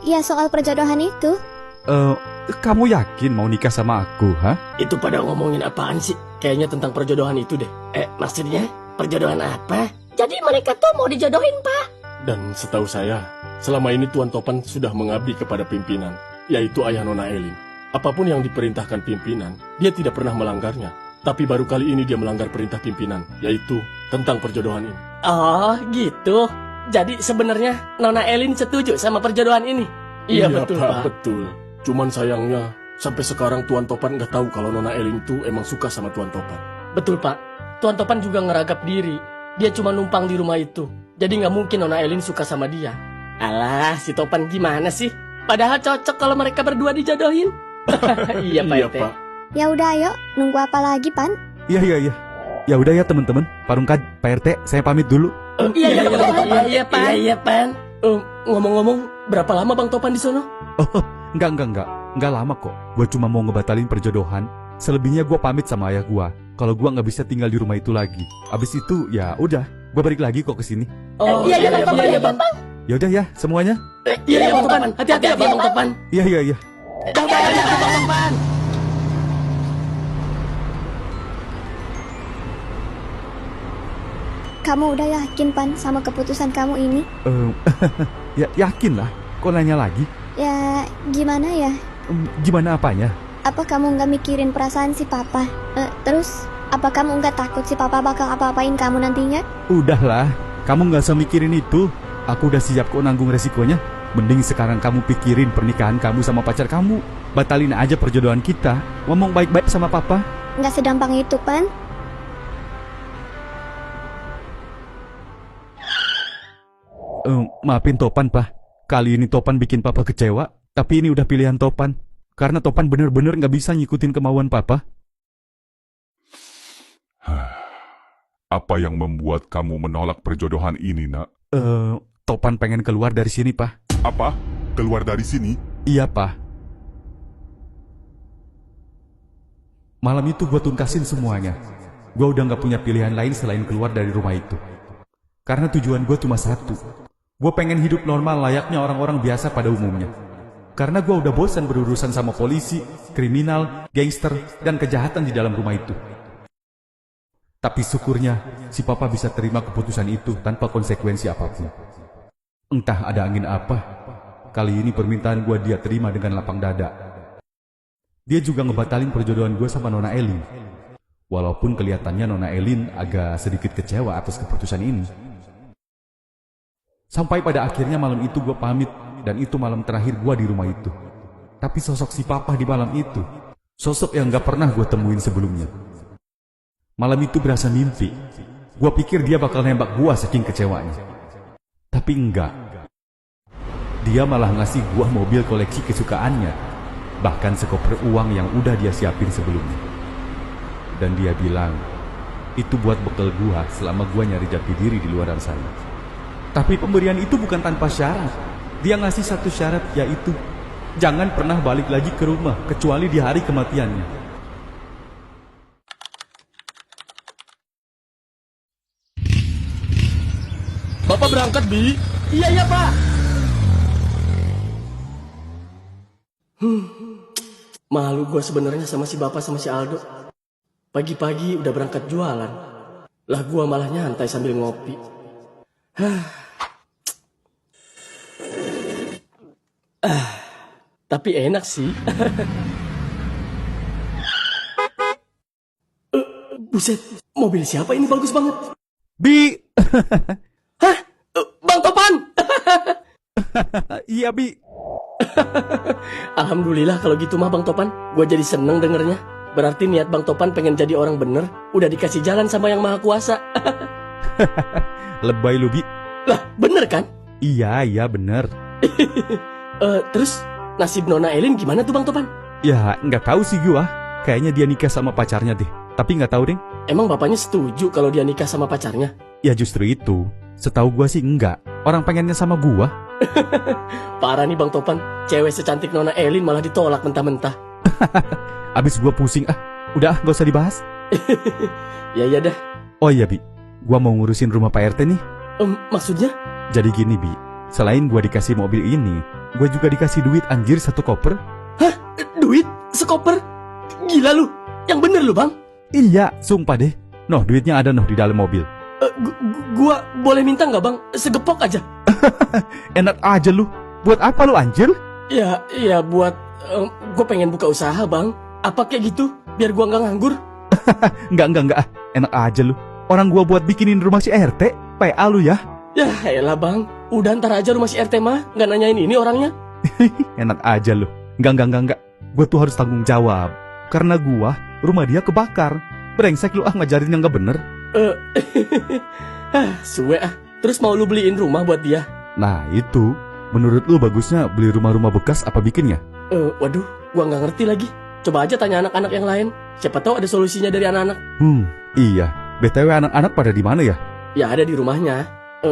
Ya soal perjodohan itu. Kamu yakin mau nikah sama aku, ha? Itu pada ngomongin apaan sih? Kayaknya tentang perjodohan itu deh. Maksudnya perjodohan apa? Jadi mereka tuh mau dijodohin, Pak. Dan setahu saya, selama ini Tuan Topan sudah mengabdi kepada pimpinan, yaitu ayah Nona Elin. Apapun yang diperintahkan pimpinan, dia tidak pernah melanggarnya. Tapi baru kali ini dia melanggar perintah pimpinan, yaitu tentang perjodohan ini. Oh, gitu. Jadi sebenarnya Nona Elin setuju sama perjodohan ini? Iya betul, Pak. Betul. Cuman sayangnya, sampai sekarang Tuan Topan nggak tahu kalau Nona Elin itu emang suka sama Tuan Topan. Betul, Pak. Tuan Topan juga ngeragap diri. Dia cuma numpang di rumah itu. Jadi nggak mungkin Nona Elin suka sama dia. Alah, si Topan gimana sih? Padahal cocok kalau mereka berdua dijodohin. Iya, Pak. Iya, Pak. Ya udah ayo, nunggu apa lagi, Pan? Iya. Ya udah ya teman-teman, Pak Rungkad, Pak RT, saya pamit dulu. Iya, Pak. Iya, Pan. Ngomong-ngomong, berapa lama Bang Topan di sono? Oh, enggak lama kok. Gue cuma mau ngebatalin perjodohan. Selebihnya gue pamit sama ayah gue. Kalau gue nggak bisa tinggal di rumah itu lagi. Abis itu ya udah, gue balik lagi kok ke sini. Oh, iya, Bang. Ya udah ya semuanya. Iya, Bang Topan. Hati-hati ya, Bang Topan. Iya. Bang Topan. Kamu udah yakin, Pan, sama keputusan kamu ini? Ya yakin lah. Kok nanya lagi? Ya gimana ya? Gimana apanya? Apa kamu nggak mikirin perasaan si Papa? Terus apa kamu nggak takut si Papa bakal apa-apain kamu nantinya? Udahlah, kamu nggak usah mikirin itu. Aku udah siap kok nanggung resikonya. Mending sekarang kamu pikirin pernikahan kamu sama pacar kamu. Batalin aja perjodohan kita. Ngomong baik-baik sama Papa. Nggak segampang itu, Pan. Maafin Topan, Pak. Kali ini Topan bikin Papa kecewa. Tapi ini udah pilihan Topan. Karena Topan bener-bener gak bisa ngikutin kemauan Papa. Apa yang membuat kamu menolak perjodohan ini, Nak? Topan pengen keluar dari sini, Pak. Apa? Keluar dari sini? Iya, Pak. Malam itu gue tuntasin semuanya. Gue udah gak punya pilihan lain selain keluar dari rumah itu. Karena tujuan gue cuma satu. Gue pengen hidup normal layaknya orang-orang biasa pada umumnya. Karena gue udah bosan berurusan sama polisi, kriminal, gangster, dan kejahatan di dalam rumah itu. Tapi syukurnya, si Papa bisa terima keputusan itu tanpa konsekuensi apapun. Entah ada angin apa, kali ini permintaan gue dia terima dengan lapang dada. Dia juga ngebatalin perjodohan gue sama Nona Elin. Walaupun kelihatannya Nona Elin agak sedikit kecewa atas keputusan ini. Sampai pada akhirnya malam itu gue pamit, dan itu malam terakhir gue di rumah itu. Tapi sosok si Papa di malam itu, sosok yang gak pernah gue temuin sebelumnya. Malam itu berasa mimpi. Gue pikir dia bakal nembak gue saking kecewanya. Tapi enggak. Dia malah ngasih gue mobil koleksi kesukaannya. Bahkan sekoper uang yang udah dia siapin sebelumnya. Dan dia bilang, itu buat bekal gue selama gue nyari jati diri di luar sana. Tapi pemberian itu bukan tanpa syarat. Dia ngasih satu syarat, yaitu jangan pernah balik lagi ke rumah kecuali di hari kematiannya. Bapak berangkat, Bi? Iya, Pak. Malu gue sebenarnya sama si Bapak sama si Aldo. Pagi-pagi udah berangkat jualan. Lah gue malah nyantai sambil ngopi. Tapi enak sih. Buset, mobil siapa ini bagus banget? Bi! Hah? Bang Topan? Iya, Bi. Alhamdulillah kalau gitu mah Bang Topan. Gue jadi seneng dengernya. Berarti niat Bang Topan pengen jadi orang bener udah dikasih jalan sama Yang Maha Kuasa. Lebay lu, Bi. Lah, bener kan? Iya, bener. Terus nasib Nona Elin gimana tuh Bang Topan? Ya, nggak tahu sih gua. Kayaknya dia nikah sama pacarnya deh. Tapi nggak tahu deh. Emang bapaknya setuju kalau dia nikah sama pacarnya? Ya justru itu. Setahu gua sih enggak. Orang pengennya sama gua. Parah nih Bang Topan. Cewek secantik Nona Elin malah ditolak mentah-mentah. Abis gua pusing. Udah, nggak usah dibahas. Ya dah. Oh iya, Bi. Gua mau ngurusin rumah Pak RT nih. Maksudnya? Jadi gini, Bi. Selain gua dikasih mobil ini, gue juga dikasih duit anjir 1 koper. Duit? Sekoper? Gila lu. Yang bener lu, Bang. Iya, sumpah deh. Noh, duitnya ada noh di dalam mobil. Gua boleh minta nggak, Bang? Segepok aja. Enak aja lu. Buat apa lu anjir? Ya buat gue pengen buka usaha, Bang. Apa kayak gitu? Biar gua nggak nganggur. Enggak. Enak aja lu. Orang gua buat bikinin rumah si RT. PA lu ya. Ya elah, Bang. Udah ntar aja rumah si RT mah. Nggak nanyain ini orangnya. Enak aja lu. Enggak. Gue tuh harus tanggung jawab. Karena gua, rumah dia kebakar. Brengsek lu ngajarin yang gak bener. Suwe ah. Terus mau lu beliin rumah buat dia? Nah itu, menurut lu bagusnya beli rumah-rumah bekas apa bikin ya? Waduh, gua nggak ngerti lagi. Coba aja tanya anak-anak yang lain. Siapa tahu ada solusinya dari anak-anak. Iya. BTW anak-anak pada di mana ya? Ya ada di rumahnya.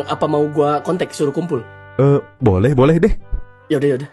Apa mau gua kontak suruh kumpul? Boleh deh. Yaudah.